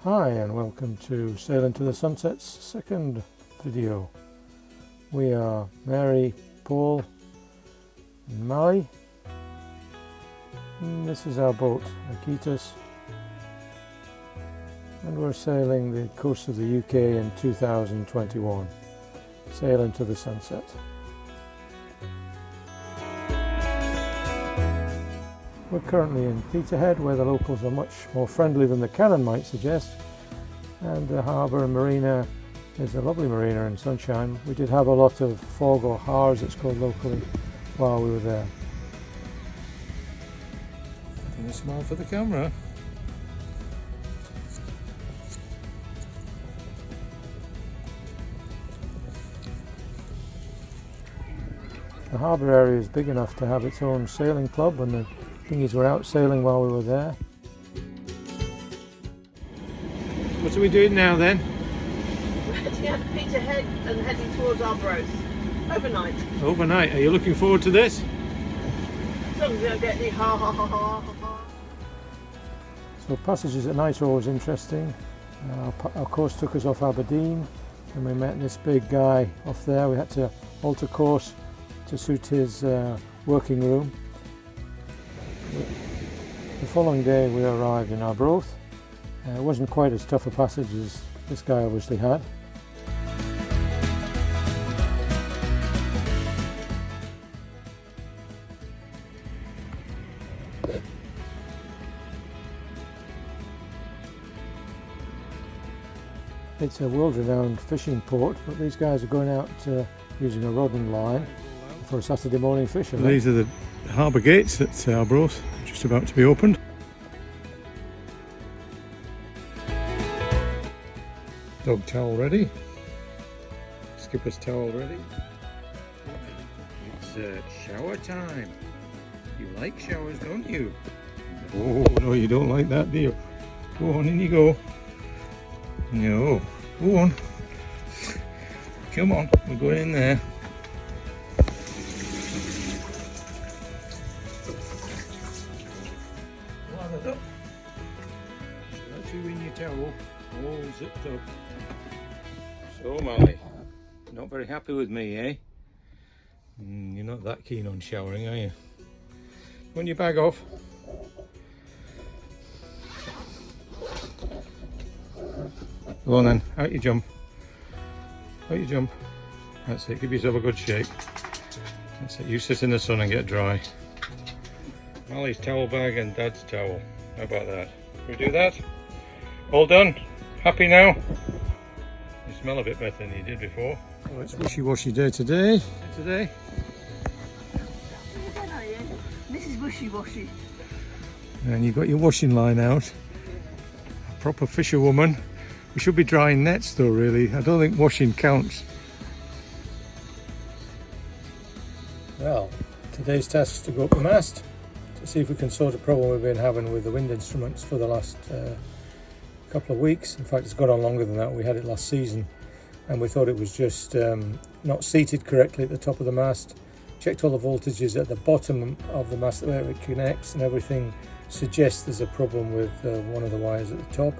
Hi and welcome to Sailing to the Sunset's second video. We are Mary, Paul and Mally, and this is our boat, Akitas, and we're sailing the coast of the UK in 2021, sailing to the sunset. We're currently in Peterhead, where the locals are much more friendly than the Cannon might suggest, and the harbour and marina is a lovely marina in sunshine. We did have a lot of fog, or har as it's called locally, while we were there. Making a smile for the camera. The harbour area is big enough to have its own sailing club, and the dinghies were out sailing while we were there. What are we doing now then? We're heading out to Peterhead and heading towards Arbroath. Overnight. Overnight. Are you looking forward to this? As long as we don't get any ha ha ha ha ha. So passages at night are always interesting. Our course took us off Aberdeen and we met this big guy off there. We had to alter course to suit his working room. The following day we arrived in Arbroath. It wasn't quite as tough a passage as this guy obviously had. It's a world-renowned fishing port, but these guys are going out using a rod and line for a Saturday morning fishing. These are the harbour gates at Arbroath, just about to be opened. Dog towel ready. Skipper's towel ready. It's shower time. You like showers, don't you? Oh no, you don't like that, do you? Go on, in you go. No, go on. Come on, we're going in there. Lathered up. That's you in your towel, all zipped up. So Mally, not very happy with me, eh? You're not that keen on showering, are you? Want your bag off? Go on then, out you jump. Out you jump. That's it, give yourself a good shake. That's it, you sit in the sun and get dry. Mally's towel bag and Dad's towel. How about that? Can we do that? All done? Happy now? You smell a bit better than you did before. Oh, it's wishy-washy day today. This is wishy-washy. And you've got your washing line out. A proper fisherwoman. We should be drying nets though, really. I don't think washing counts. Well, today's task is to go up the mast to see if we can sort a problem we've been having with the wind instruments for the last couple of weeks. In fact, it's gone on longer than that. We had it last season and we thought it was just not seated correctly at the top of the mast. Checked all the voltages at the bottom of the mast where it connects, and everything suggests there's a problem with one of the wires at the top.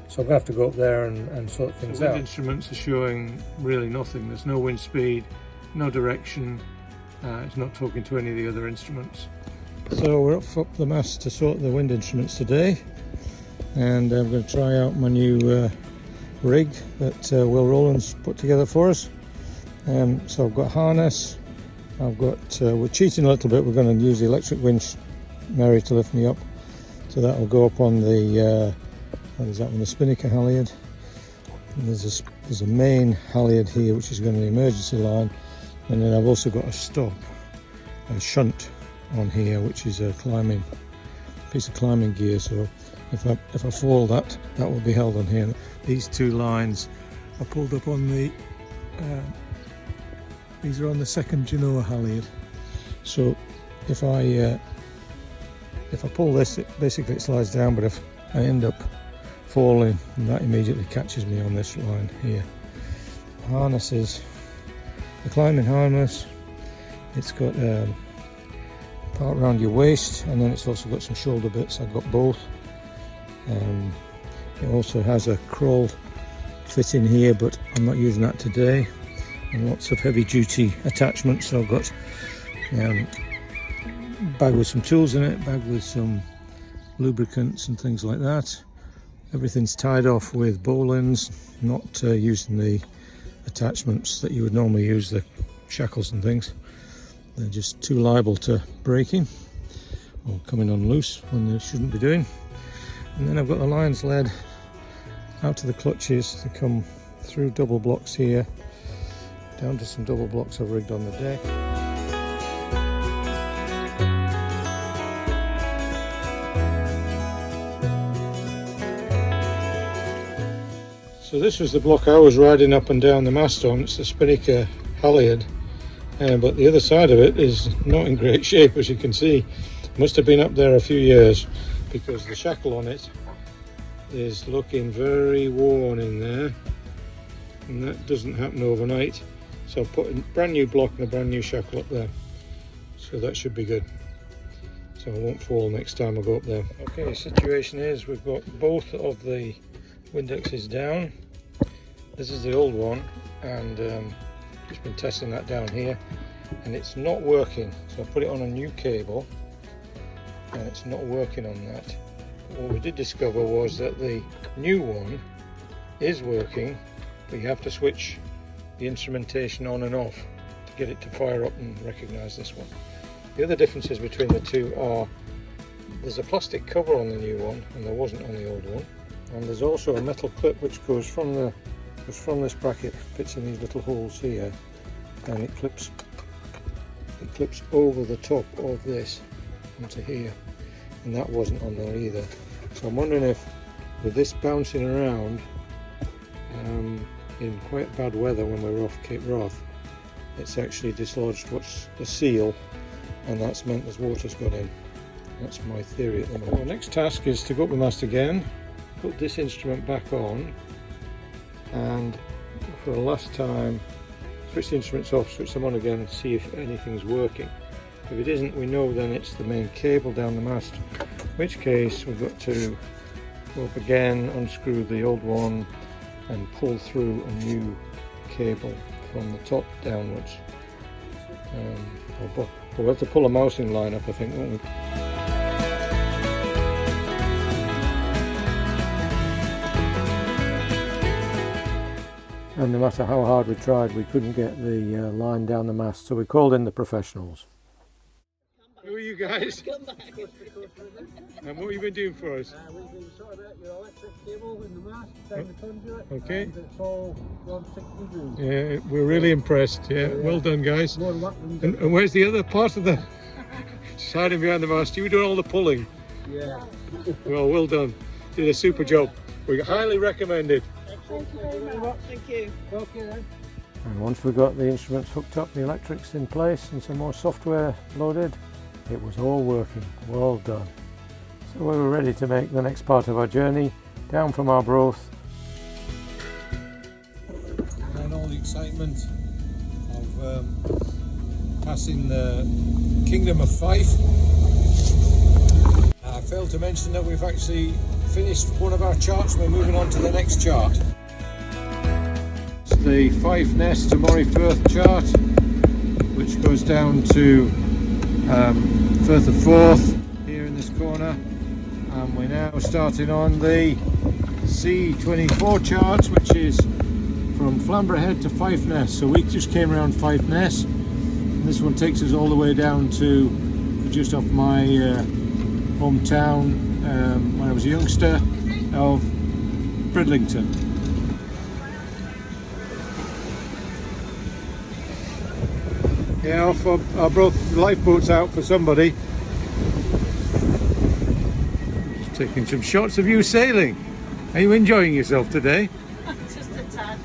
So I'm going to have to go up there and sort things out. The wind instruments are showing really nothing. There's no wind speed, no direction. It's not talking to any of the other instruments. So we're up the mast to sort the wind instruments today, and I'm going to try out my new rig that Will Rowland's put together for us. So I've got harness. I've got. We're cheating a little bit. We're going to use the electric winch, Mary, to lift me up. So that will go up on the. What is that one? The spinnaker halyard. And there's a main halyard here, which is going to be an emergency line, and then I've also got a shunt on here, which is a piece of climbing gear. So if I fall, that will be held on here. These two lines are pulled up on the. These are on the second Genoa halyard. So if I pull this, it slides down. But if I end up falling, and that immediately catches me on this line here. Harness is the climbing harness. It's got part around your waist, and then it's also got some shoulder bits. I've got both. It also has a crawl fit in here, but I'm not using that today. And lots of heavy duty attachments. So I've got bag with some tools in it, bag with some lubricants and things like that. Everything's tied off with bowlines, not using the attachments that you would normally use, the shackles and things. They're just too liable to breaking or coming on loose when they shouldn't be doing. And then I've got the lines led out to the clutches to come through double blocks here, down to some double blocks I've rigged on the deck. So this was the block I was riding up and down the mast on. It's the Spinnaker halyard, but the other side of it is not in great shape, as you can see. Must have been up there a few years, because the shackle on it is looking very worn in there, and that doesn't happen overnight. So I've put a brand new block and a brand new shackle up there, so that should be good. So I won't fall next time I go up there. Okay, the situation is we've got both of the Windexes down. This is the old one, and just been testing that down here, and it's not working. So I put it on a new cable, and it's not working on that. What we did discover was that the new one is working, but you have to switch the instrumentation on and off to get it to fire up and recognize this one. The other differences between the two are there's a plastic cover on the new one, and there wasn't on the old one. And there's also a metal clip which goes from this bracket, fits in these little holes here, and it clips over the top of this into here, and that wasn't on there either. So I'm wondering if, with this bouncing around in quite bad weather when we were off Cape Wrath, it's actually dislodged what's the seal, and that's meant there's water's got in. That's my theory at the moment. Our next task is to go up the mast again, put this instrument back on, and for the last time switch the instruments off, switch them on again, and see if anything's working. If it isn't, we know then it's the main cable down the mast, in which case we've got to go up again, unscrew the old one and pull through a new cable from the top downwards. We'll have to pull a mousing line up, I think, won't we? And no matter how hard we tried, we couldn't get the line down the mast, so we called in the professionals. Who are you guys? Come back. And what have you been doing for us? We've been sorting out your electric cable in the mast, down the conduit. Okay. And it's all gone 6 degrees. Yeah, we're really impressed. Yeah, well done, guys. More work than And where's the other part of the siding behind the mast? You were doing all the pulling. yeah. Well done. Did a super job. We highly recommend it. Thank you very much. Thank you. Okay then. And once we got the instruments hooked up, the electrics in place, and some more software loaded, it was all working. Well done. So we were ready to make the next part of our journey down from Arbroath. And all the excitement of passing the Kingdom of Fife. I failed to mention that we've actually finished one of our charts. We're moving on to the next chart. It's the Fife Ness to Moray Firth chart, which goes down to Firth of Forth here in this corner, and we're now starting on the C24 chart, which is from Flamborough Head to Fife Ness. So we just came around Fife Ness, and this one takes us all the way down to just off my hometown when I was a youngster of Bridlington. Yeah, I brought lifeboats out for somebody. Just taking some shots of you sailing. Are you enjoying yourself today? Just a tad.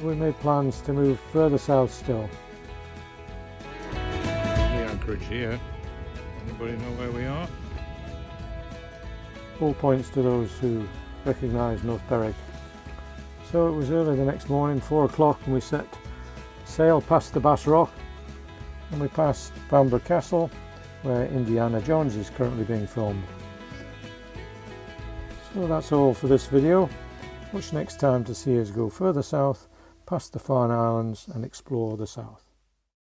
We made plans to move further south still. The anchorage here. Anybody know where we are? All points to those who recognise North Berwick. So it was early the next morning, 4 o'clock, and we set sail past the Bass Rock, and we passed Bamburgh Castle, where Indiana Jones is currently being filmed. So that's all for this video. Watch next time to see us go further south, past the Farne Islands, and explore the south.